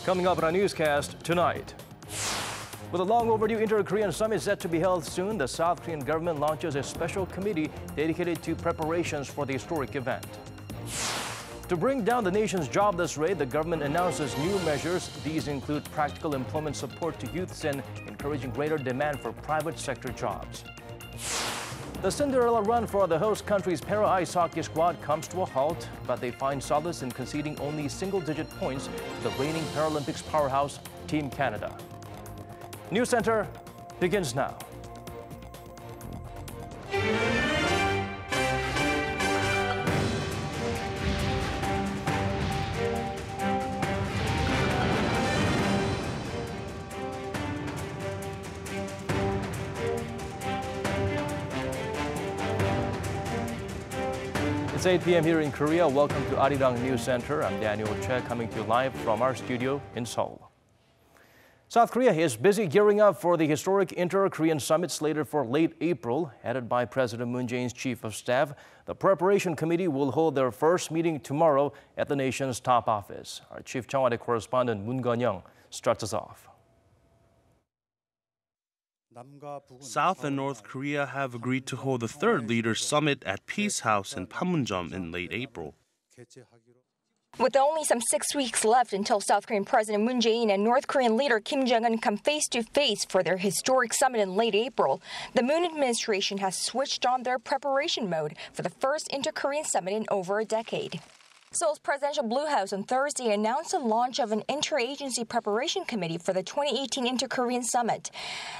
Coming up in our newscast tonight. With a long overdue inter-Korean summit set to be held soon, the South Korean government launches a special committee dedicated to preparations for the historic event. To bring down the nation's jobless rate, the government announces new measures. These include practical employment support to youths and encouraging greater demand for private sector jobs. The Cinderella run for the host country's para-ice hockey squad comes to a halt, but they find solace in conceding only single-digit points to the reigning Paralympics powerhouse, Team Canada. NEWSCENTER begins now. It's 8 p.m. here in Korea. Welcome to Arirang News Center. I'm Daniel Che, coming to you live from our studio in Seoul. South Korea is busy gearing up for the historic inter-Korean summit slated for late April, headed by President Moon Jae-in's chief of staff. The preparation committee will hold their first meeting tomorrow at the nation's top office. Our chief Cheongwade correspondent Moon Gun-young starts us off. South and North Korea have agreed to hold the third leaders' summit at Peace House in Panmunjom in late April. With only some 6 weeks left until South Korean President Moon Jae-in and North Korean leader Kim Jong-un come face-to-face for their historic summit in late April, the Moon administration has switched on their preparation mode for the first inter-Korean summit in over a decade. Seoul's presidential Blue House on Thursday announced the launch of an interagency preparation committee for the 2018 Inter-Korean Summit.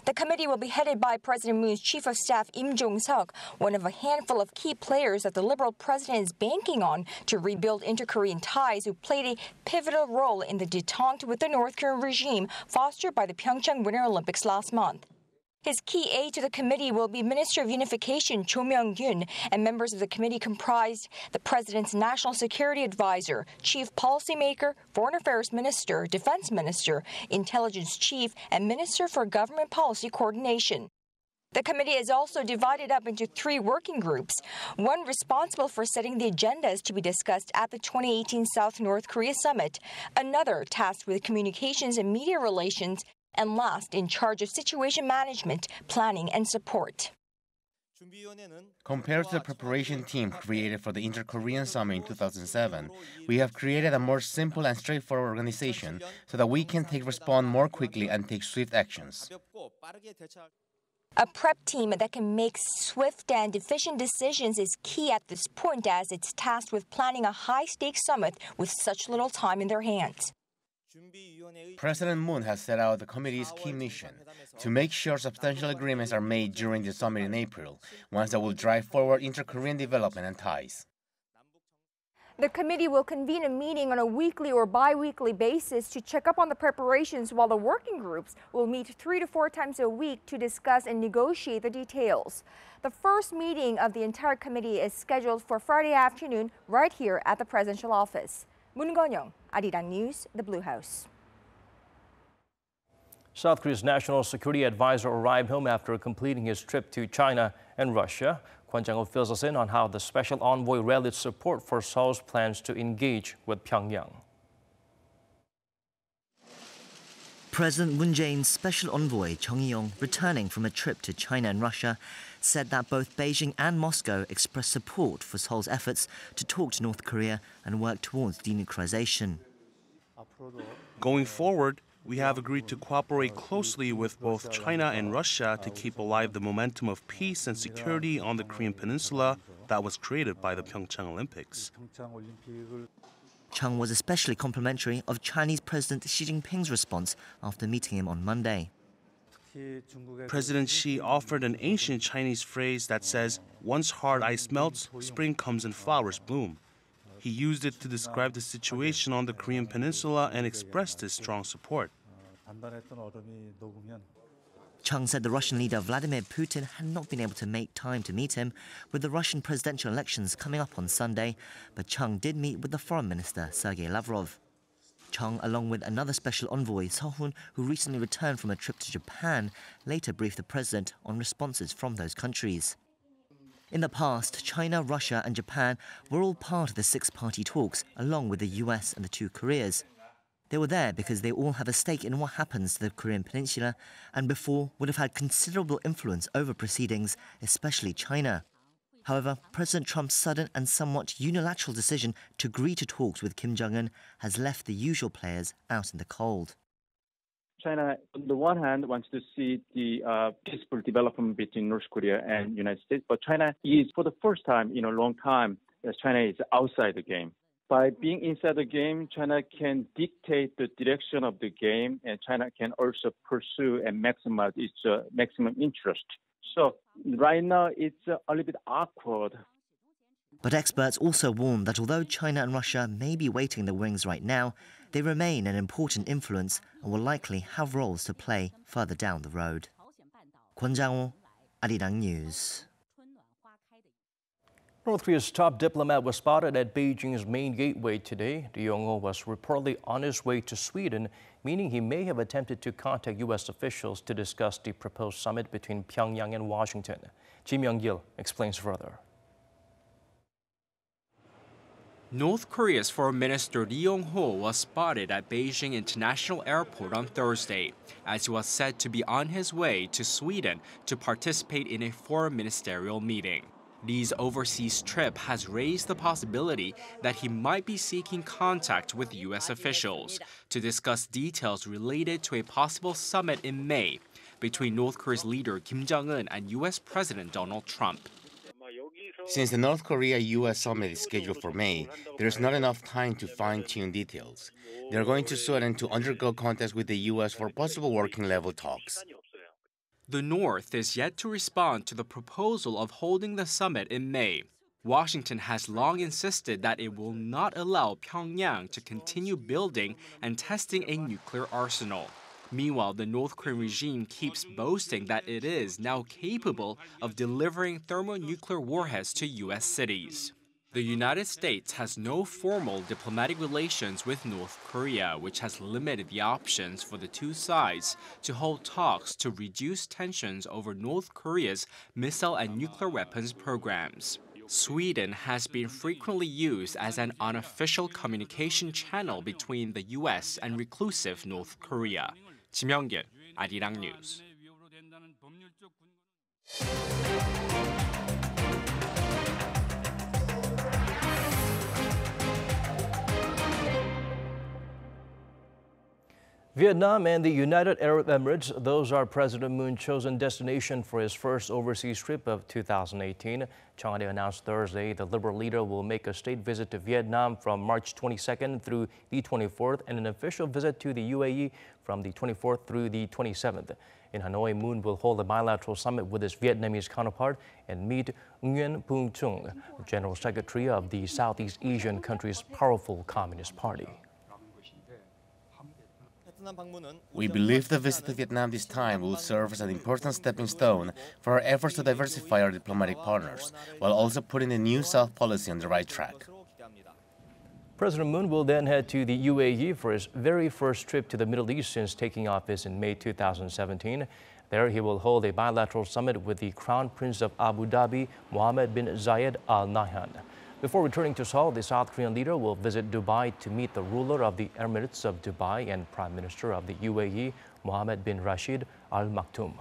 The committee will be headed by President Moon's chief of staff Im Jong-seok, one of a handful of key players that the Liberal president is banking on to rebuild inter-Korean ties, who played a pivotal role in the détente with the North Korean regime fostered by the PyeongChang Winter Paralympics last month. His key aide to the committee will be Minister of Unification Cho Myung-gyun, and members of the committee comprised the President's National Security Advisor, Chief Policymaker, Foreign Affairs Minister, Defense Minister, Intelligence Chief, and Minister for Government Policy Coordination. The committee is also divided up into 3 working groups, one responsible for setting the agendas to be discussed at the 2018 South-North Korea Summit, another tasked with communications and media relations, and last, in charge of situation management, planning, and support. Compared to the preparation team created for the Inter-Korean Summit in 2007, we have created a more simple and straightforward organization so that we can respond more quickly and take swift actions. A prep team that can make swift and efficient decisions is key at this point, as it's tasked with planning a high-stakes summit with such little time in their hands. President Moon has set out the committee's key mission to make sure substantial agreements are made during the summit in April, ones that will drive forward inter-Korean development and ties. The committee will convene a meeting on a weekly or bi-weekly basis to check up on the preparations, while the working groups will meet 3 to 4 times a week to discuss and negotiate the details. The first meeting of the entire committee is scheduled for Friday afternoon right here at the presidential office. Moon Gun-young, Arirang News, the Blue House. South Korea's national security advisor arrived home after completing his trip to China and Russia. Kwon Chang-ho fills us in on how the special envoy rallied support for Seoul's plans to engage with Pyongyang. President Moon Jae-in's special envoy, Chung Eui-yong, returning from a trip to China and Russia, said that both Beijing and Moscow expressed support for Seoul's efforts to talk to North Korea and work towards denuclearization. Going forward, we have agreed to cooperate closely with both China and Russia to keep alive the momentum of peace and security on the Korean peninsula that was created by the PyeongChang Olympics. Chung was especially complimentary of Chinese President Xi Jinping's response after meeting him on Monday. President Xi offered an ancient Chinese phrase that says, "Once hard ice melts, spring comes and flowers bloom." He used it to describe the situation on the Korean peninsula and expressed his strong support. Chung said the Russian leader Vladimir Putin had not been able to make time to meet him, with the Russian presidential elections coming up on Sunday, but Chung did meet with the foreign minister Sergei Lavrov. Chung, along with another special envoy, Seo-hun, who recently returned from a trip to Japan, later briefed the president on responses from those countries. In the past, China, Russia and Japan were all part of the six-party talks, along with the US and the two Koreas. They were there because they all have a stake in what happens to the Korean peninsula and before would have had considerable influence over proceedings, especially China. However, President Trump's sudden and somewhat unilateral decision to agree to talks with Kim Jong-un has left the usual players out in the cold. China, on the one hand, wants to see the peaceful development between North Korea and United States, but China is, for the first time in a long time, China is outside the game. By being inside the game, China can dictate the direction of the game, and China can also pursue and maximize its maximum interest. So right now, it's a little bit awkward. But experts also warn that although China and Russia may be waiting in the wings right now, they remain an important influence and will likely have roles to play further down the road. KoreaUS, Arirang News. North Korea's top diplomat was spotted at Beijing's main gateway today. The Yong-ho was reportedly on his way to Sweden, meaning he may have attempted to contact U.S. officials to discuss the proposed summit between Pyongyang and Washington. Ji Myung-gil explains further. North Korea's Foreign Minister Lee Myung-bak was spotted at Beijing International Airport on Thursday, as he was said to be on his way to Sweden to participate in a foreign ministerial meeting. Lee's overseas trip has raised the possibility that he might be seeking contact with U.S. officials to discuss details related to a possible summit in May between North Korea's leader Kim Jong-un and U.S. President Donald Trump. Since the North Korea-US summit is scheduled for May, there is not enough time to fine-tune details. They are going to Sweden to undergo contacts with the U.S. for possible working-level talks. The North is yet to respond to the proposal of holding the summit in May. Washington has long insisted that it will not allow Pyongyang to continue building and testing a nuclear arsenal. Meanwhile, the North Korean regime keeps boasting that it is now capable of delivering thermonuclear warheads to U.S. cities. The United States has no formal diplomatic relations with North Korea, which has limited the options for the two sides to hold talks to reduce tensions over North Korea's missile and nuclear weapons programs. Sweden has been frequently used as an unofficial communication channel between the U.S. and reclusive North Korea. Ji Myung-gil, Arirang News. Vietnam and the United Arab Emirates, those are President Moon's chosen destination for his first overseas trip of 2018. Chang announced Thursday the Liberal leader will make a state visit to Vietnam from March 22nd through the 24th and an official visit to the UAE from the 24th through the 27th. In Hanoi, Moon will hold a bilateral summit with his Vietnamese counterpart and meet Nguyen Phuong Trung, General Secretary of the Southeast Asian country's powerful Communist Party. We believe the visit to Vietnam this time will serve as an important stepping stone for our efforts to diversify our diplomatic partners, while also putting the new South policy on the right track. President Moon will then head to the UAE for his very first trip to the Middle East since taking office in May 2017. There he will hold a bilateral summit with the Crown Prince of Abu Dhabi, Mohammed bin Zayed Al Nahyan. Before returning to Seoul, the South Korean leader will visit Dubai to meet the ruler of the Emirates of Dubai and Prime Minister of the UAE, Mohammed bin Rashid Al Maktoum.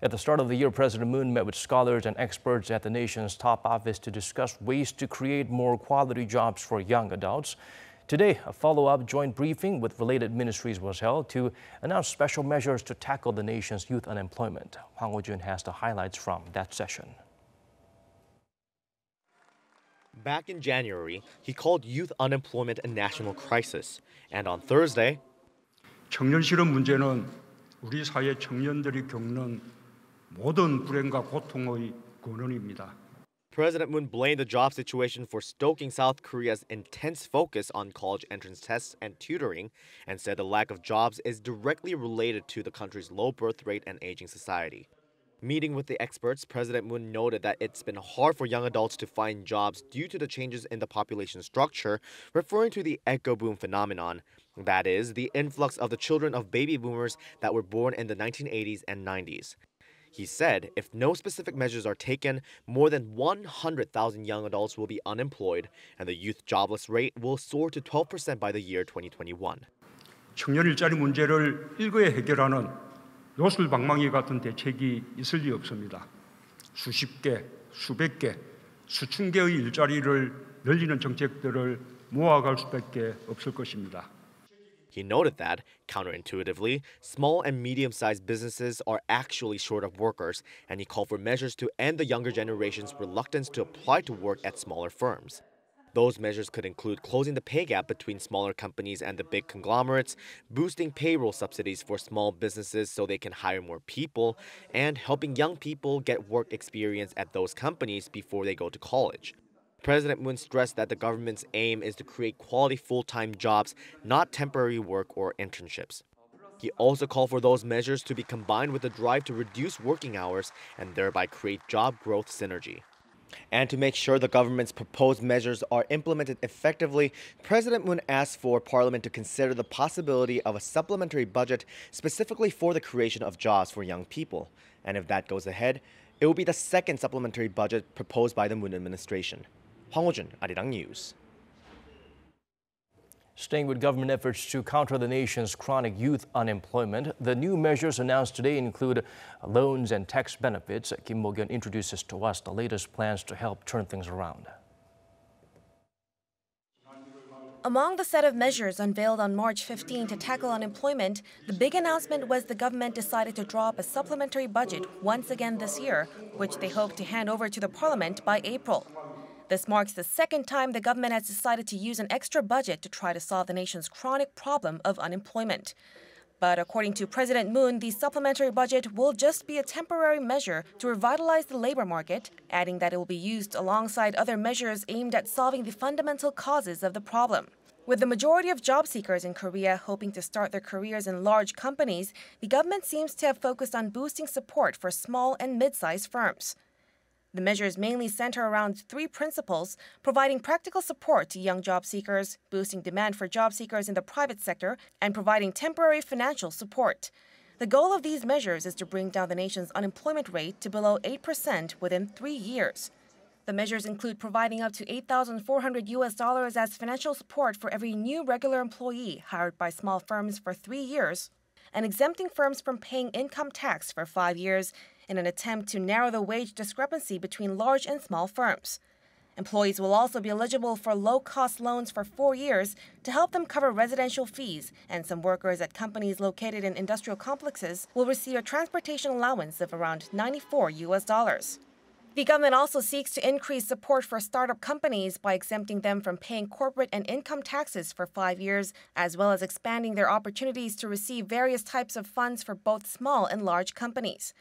At the start of the year, President Moon met with scholars and experts at the nation's top office to discuss ways to create more quality jobs for young adults. Today, a follow-up joint briefing with related ministries was held to announce special measures to tackle the nation's youth unemployment. Hwang Ho-jun has the highlights from that session. Back in January, he called youth unemployment a national crisis. And on Thursday, 청년 실업 문제는 우리 사회 청년들이 겪는 모든 불행과 고통의 근원입니다. President Moon blamed the job situation for stoking South Korea's intense focus on college entrance tests and tutoring, and said the lack of jobs is directly related to the country's low birth rate and aging society. Meeting with the experts, President Moon noted that it's been hard for young adults to find jobs due to the changes in the population structure, referring to the echo boom phenomenon. That is, the influx of the children of baby boomers that were born in the 1980s and 90s. He said if no specific measures are taken, more than 100,000 young adults will be unemployed, and the youth jobless rate will soar to 12% by the year 2021. 청년 일자리 문제를 일거에 해결하는 요술방망이 같은 대책이 있을 리 없습니다. 수십 개, 수백 개, 수천 개의 일자리를 늘리는 정책들을 모아갈 수밖에 없을 것입니다. He noted that, counterintuitively, small and medium-sized businesses are actually short of workers, and he called for measures to end the younger generation's reluctance to apply to work at smaller firms. Those measures could include closing the pay gap between smaller companies and the big conglomerates, boosting payroll subsidies for small businesses so they can hire more people, and helping young people get work experience at those companies before they go to college. President Moon stressed that the government's aim is to create quality full-time jobs, not temporary work or internships. He also called for those measures to be combined with the drive to reduce working hours and thereby create job growth synergy. And to make sure the government's proposed measures are implemented effectively, President Moon asked for Parliament to consider the possibility of a supplementary budget specifically for the creation of jobs for young people. And if that goes ahead, it will be the second supplementary budget proposed by the Moon administration. Hwang Ho-jun, Arirang News. Staying with government efforts to counter the nation's chronic youth unemployment, the new measures announced today include loans and tax benefits. Kim Mo-gyun introduces to us the latest plans to help turn things around. Among the set of measures unveiled on March 15 to tackle unemployment, the big announcement was the government decided to draw up a supplementary budget once again this year, which they hope to hand over to the parliament by April. This marks the second time the government has decided to use an extra budget to try to solve the nation's chronic problem of unemployment. But according to President Moon, the supplementary budget will just be a temporary measure to revitalize the labor market, adding that it will be used alongside other measures aimed at solving the fundamental causes of the problem. With the majority of job seekers in Korea hoping to start their careers in large companies, the government seems to have focused on boosting support for small and mid-sized firms. The measures mainly center around three principles: providing practical support to young job seekers, boosting demand for job seekers in the private sector, and providing temporary financial support. The goal of these measures is to bring down the nation's unemployment rate to below 8% within 3 years. The measures include providing up to $8,400 as financial support for every new regular employee hired by small firms for 3 years, and exempting firms from paying income tax for 5 years in an attempt to narrow the wage discrepancy between large and small firms. Employees will also be eligible for low-cost loans for 4 years to help them cover residential fees, and some workers at companies located in industrial complexes will receive a transportation allowance of around $94. The government also seeks to increase support for startup companies by exempting them from paying corporate and income taxes for 5 years, as well as expanding their opportunities to receive various types of funds for both small and large companies.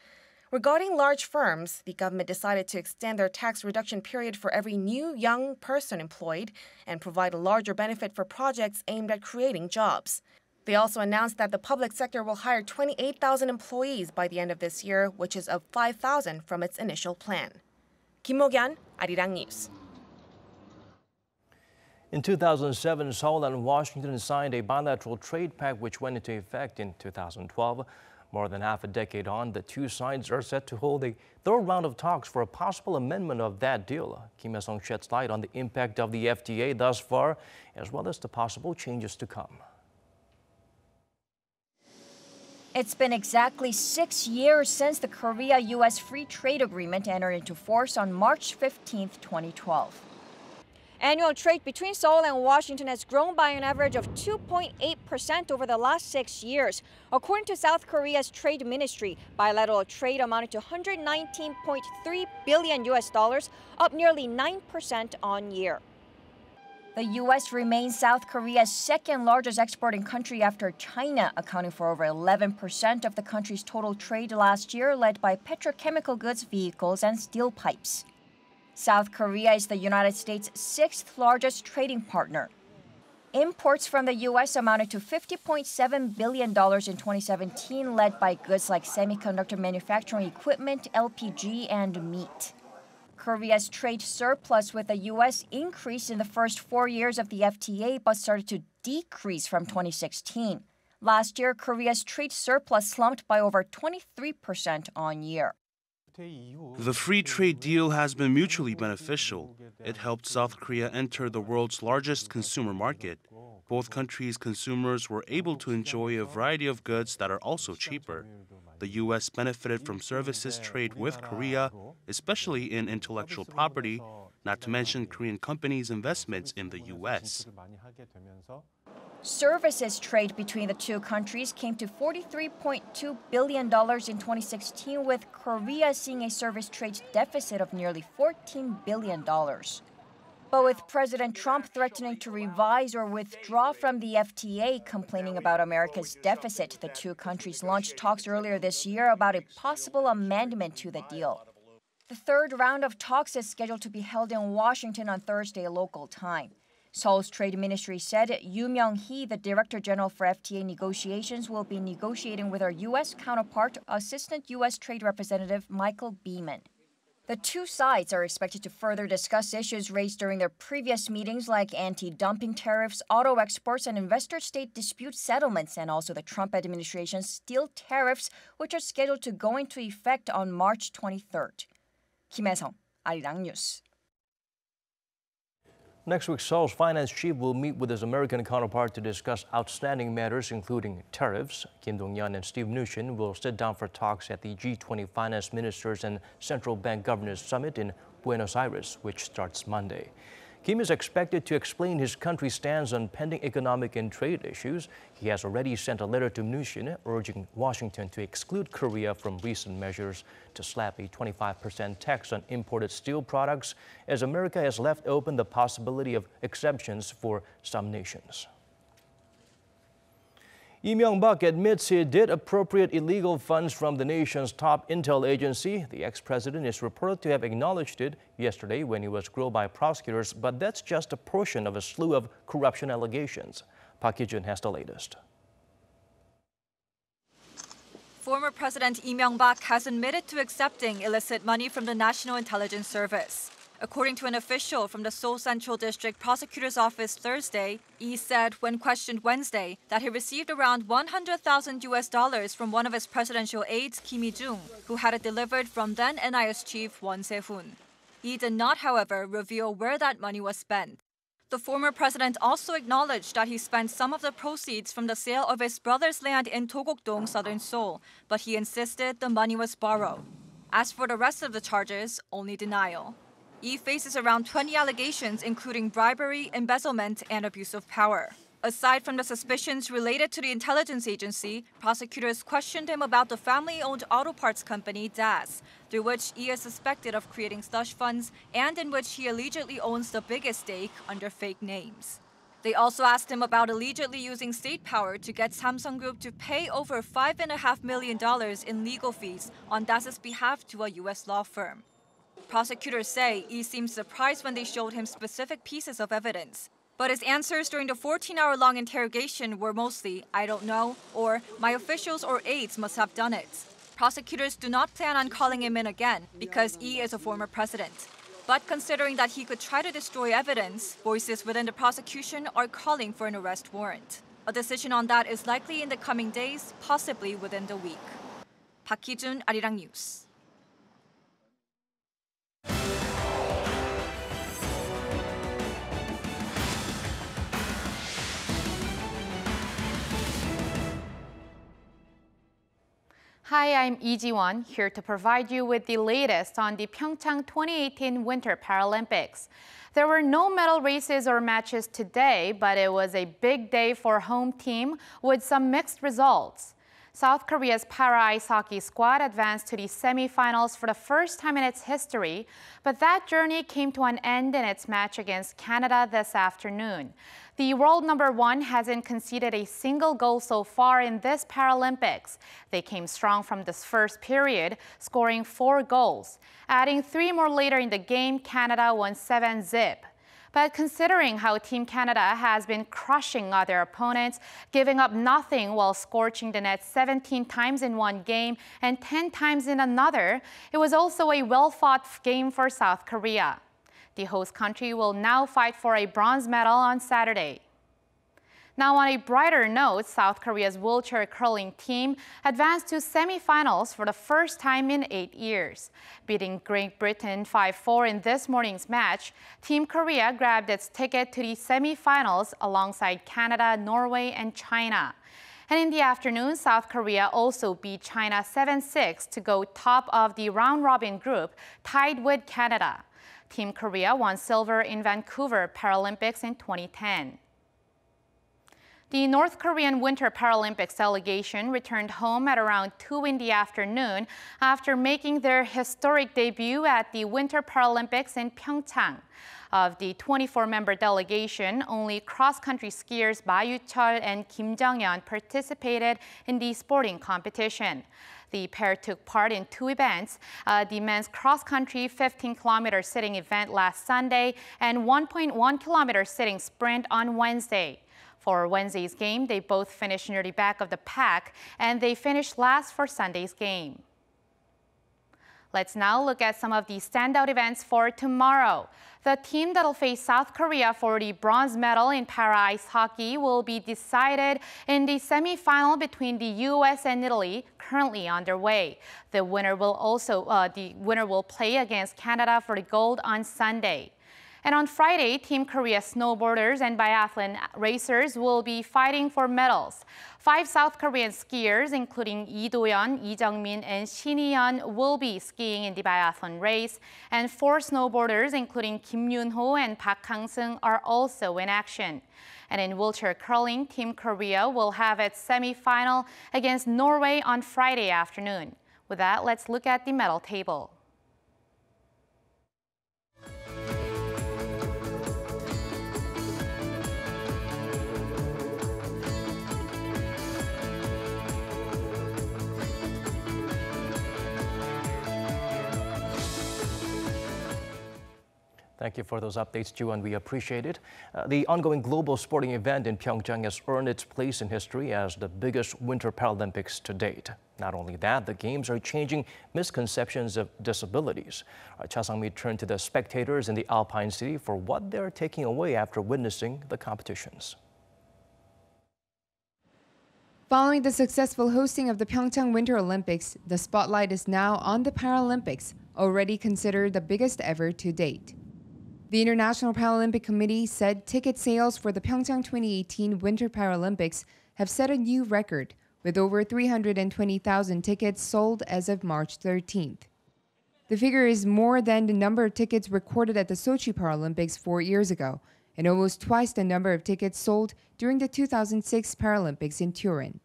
Regarding large firms, the government decided to extend their tax reduction period for every new young person employed and provide a larger benefit for projects aimed at creating jobs. They also announced that the public sector will hire 28,000 employees by the end of this year, which is up 5,000 from its initial plan. Kim Mo-gyun, Arirang News. In 2007, Seoul and Washington signed a bilateral trade pact which went into effect in 2012. More than half a decade on, the two sides are set to hold a third round of talks for a possible amendment of that deal. Kim Hye-sung sheds light on the impact of the FTA thus far, as well as the possible changes to come. It's been exactly 6 years since the Korea-US Free Trade Agreement entered into force on March 15, 2012. Annual trade between Seoul and Washington has grown by an average of 2.8% over the last 6 years. According to South Korea's trade ministry, bilateral trade amounted to $119.3 billion, up nearly 9% on year. The U.S. remains South Korea's second largest exporting country after China, accounting for over 11% of the country's total trade last year, led by petrochemical goods, vehicles, and steel pipes. South Korea is the United States' sixth largest trading partner. Imports from the U.S. amounted to $50.7 billion in 2017, led by goods like semiconductor manufacturing equipment, LPG, and meat. Korea's trade surplus with the U.S. increased in the first 4 years of the FTA, but started to decrease from 2016. Last year, Korea's trade surplus slumped by over 23% on year. The free trade deal has been mutually beneficial. It helped South Korea enter the world's largest consumer market. Both countries' consumers were able to enjoy a variety of goods that are also cheaper. The U.S. benefited from services trade with Korea, especially in intellectual property, not to mention Korean companies' investments in the U.S. Services trade between the two countries came to $43.2 billion in 2016, with Korea seeing a service trade deficit of nearly $14 billion. But with President Trump threatening to revise or withdraw from the FTA, complaining about America's deficit, the two countries launched talks earlier this year about a possible amendment to the deal. The third round of talks is scheduled to be held in Washington on Thursday local time. Seoul's Trade Ministry said Lee Myung-bak, the Director General for FTA negotiations, will be negotiating with our U.S. counterpart, Assistant U.S. Trade Representative Michael Beeman. The two sides are expected to further discuss issues raised during their previous meetings like anti-dumping tariffs, auto exports, and investor-state dispute settlements, and also the Trump administration's steel tariffs, which are scheduled to go into effect on March 23rd. Kim Hae-sung, Arirang News. Next week, Seoul's finance chief will meet with his American counterpart to discuss outstanding matters, including tariffs. Kim Dong-yeon and Steve Mnuchin will sit down for talks at the G20 Finance Ministers and Central Bank Governors Summit in Buenos Aires, which starts Monday. Kim is expected to explain his country's stance on pending economic and trade issues. He has already sent a letter to Mnuchin urging Washington to exclude Korea from recent measures to slap a 25% tax on imported steel products, as America has left open the possibility of exemptions for some nations. Lee Myung-bak admits he did appropriate illegal funds from the nation's top intel agency. The ex-president is reported to have acknowledged it yesterday when he was grilled by prosecutors, but that's just a portion of a slew of corruption allegations. Park Hee-jun has the latest. Former President Lee Myung-bak has admitted to accepting illicit money from the National Intelligence Service. According to an official from the Seoul Central District Prosecutor's Office Thursday, Lee said when questioned Wednesday that he received around $100,000 from one of his presidential aides, Kim Hee-jung, who had it delivered from then NIS chief Won Se-hoon. Lee did not, however, reveal where that money was spent. The former president also acknowledged that he spent some of the proceeds from the sale of his brother's land in Togok-dong, southern Seoul, but he insisted the money was borrowed. As for the rest of the charges, only denial. Lee faces around 20 allegations, including bribery, embezzlement, and abuse of power. Aside from the suspicions related to the intelligence agency, prosecutors questioned him about the family-owned auto parts company, DAS, through which Lee is suspected of creating slush funds and in which he allegedly owns the biggest stake under fake names. They also asked him about allegedly using state power to get Samsung Group to pay over $5.5 million in legal fees on DAS's behalf to a U.S. law firm. Prosecutors say Lee seemed surprised when they showed him specific pieces of evidence. But his answers during the 14-hour-long interrogation were mostly, "I don't know," or "my officials or aides must have done it." Prosecutors do not plan on calling him in again because Lee is a former president. But considering that he could try to destroy evidence, voices within the prosecution are calling for an arrest warrant. A decision on that is likely in the coming days, possibly within the week. Park Hee-jun, Arirang News. Hi, I'm Lee Ji-won, here to provide you with the latest on the PyeongChang 2018 Winter Paralympics. There were no medal races or matches today, but it was a big day for home team with some mixed results. South Korea's para-ice hockey squad advanced to the semifinals for the first time in its history, but that journey came to an end in its match against Canada this afternoon. The world number one hasn't conceded a single goal so far in this Paralympics. They came strong from this first period, scoring 4 goals. Adding 3 more later in the game, Canada won 7-0. But considering how Team Canada has been crushing other opponents, giving up nothing while scorching the net 17 times in one game and 10 times in another, it was also a well-fought game for South Korea. The host country will now fight for a bronze medal on Saturday. Now, on a brighter note, South Korea's wheelchair curling team advanced to semifinals for the first time in 8 years. Beating Great Britain 5-4 in this morning's match, Team Korea grabbed its ticket to the semifinals alongside Canada, Norway, and China. And in the afternoon, South Korea also beat China 7-6 to go top of the round-robin group, tied with Canada. Team Korea won silver in Vancouver Paralympics in 2010. The North Korean Winter Paralympics delegation returned home at around 2 in the afternoon after making their historic debut at the Winter Paralympics in PyeongChang. Of the 24-member delegation, only cross-country skiers Ma Yu-chul and Kim Jung-yeon participated in the sporting competition. The pair took part in 2 events, the men's cross-country 15-kilometer sitting event last Sunday and 1.1-kilometer sitting sprint on Wednesday. For Wednesday's game, they both finished near the back of the pack, and they finished last for Sunday's game. Let's now look at some of the standout events for tomorrow. The team that'll face South Korea for the bronze medal in para-ice hockey will be decided in the semifinal between the U.S. and Italy, currently underway. The winner will play against Canada for the gold on Sunday. And on Friday, Team Korea snowboarders and biathlon racers will be fighting for medals. 5 South Korean skiers, including Lee Do-yeon, Lee Jung-min, and Shin Hee-yeon, will be skiing in the biathlon race. And 4 snowboarders, including Kim Yoon-ho and Park Kang-seung, are also in action. And in wheelchair curling, Team Korea will have its semifinal against Norway on Friday afternoon. With that, let's look at the medal table. Thank you for those updates, Ju, and we appreciate it. The ongoing global sporting event in PyeongChang has earned its place in history as the biggest Winter Paralympics to date. Not only that, the Games are changing misconceptions of disabilities. Cha Sang-mi turned to the spectators in the Alpine City for what they're taking away after witnessing the competitions. Following the successful hosting of the PyeongChang Winter Olympics, the spotlight is now on the Paralympics, already considered the biggest ever to date. The International Paralympic Committee said ticket sales for the PyeongChang 2018 Winter Paralympics have set a new record, with over 320,000 tickets sold as of March 13th. The figure is more than the number of tickets recorded at the Sochi Paralympics 4 years ago, and almost twice the number of tickets sold during the 2006 Paralympics in Turin.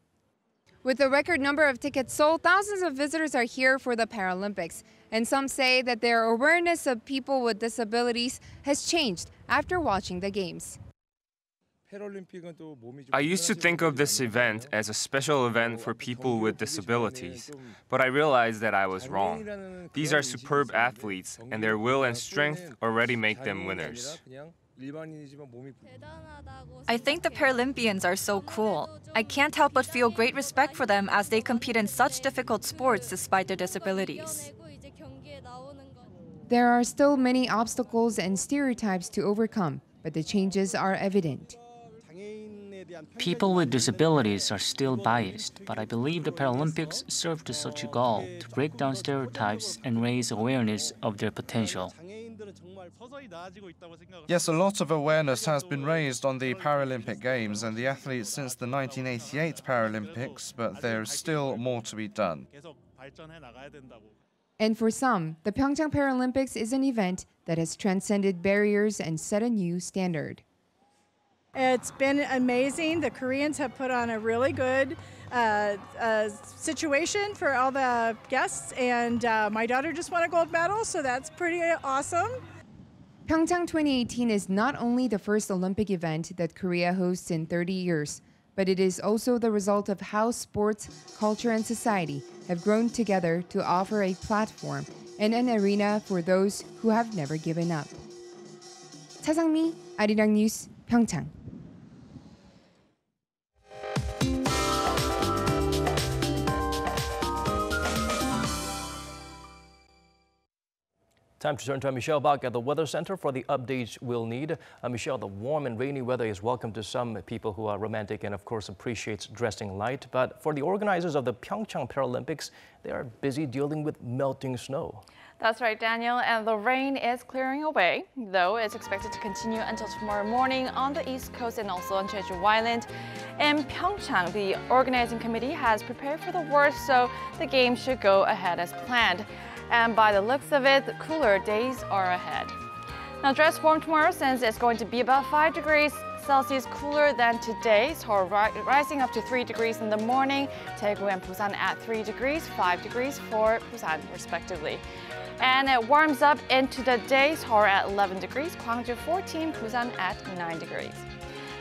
With a record number of tickets sold, thousands of visitors are here for the Paralympics, and some say that their awareness of people with disabilities has changed after watching the Games. I used to think of this event as a special event for people with disabilities, but I realized that I was wrong. These are superb athletes, and their will and strength already make them winners. I think the Paralympians are so cool. I can't help but feel great respect for them as they compete in such difficult sports despite their disabilities. There are still many obstacles and stereotypes to overcome, but the changes are evident. People with disabilities are still biased, but I believe the Paralympics serve to such a goal, to break down stereotypes and raise awareness of their potential. Yes, a lot of awareness has been raised on the Paralympic Games and the athletes since the 1988 Paralympics, but there is still more to be done. And for some, the PyeongChang Paralympics is an event that has transcended barriers and set a new standard. It's been amazing. The Koreans have put on a really good situation for all the guests, and my daughter just won a gold medal, so that's pretty awesome. PyeongChang 2018 is not only the first Olympic event that Korea hosts in 30 years, but it is also the result of how sports, culture, and society have grown together to offer a platform and an arena for those who have never given up. Cha Sang-mi, Arirang News, PyeongChang. Time to turn to Michelle Bak at the Weather Center for the updates we'll need. Michelle, the warm and rainy weather is welcome to some people who are romantic and, of course, appreciates dressing light. But for the organizers of the PyeongChang Paralympics, they are busy dealing with melting snow. That's right, Daniel. And the rain is clearing away, though it's expected to continue until tomorrow morning on the East Coast and also on Jeju Island. In PyeongChang, the organizing committee has prepared for the worst, so the game should go ahead as planned. And by the looks of it, the cooler days are ahead. Now dress warm tomorrow since it's going to be about 5 degrees Celsius cooler than today, so rising up to 3 degrees in the morning. Daegu and Busan at 3 degrees, 5 degrees for Busan respectively. And it warms up into the day, Seoul at 11 degrees, Gwangju 14, Busan at 9 degrees.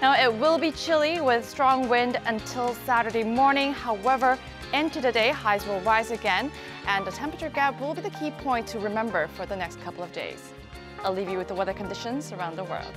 Now it will be chilly with strong wind until Saturday morning. However, into the day, highs will rise again, and the temperature gap will be the key point to remember for the next couple of days. I'll leave you with the weather conditions around the world.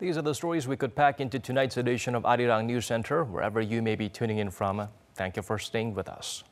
These are the stories we could pack into tonight's edition of Arirang News Center. Wherever you may be tuning in from, thank you for staying with us.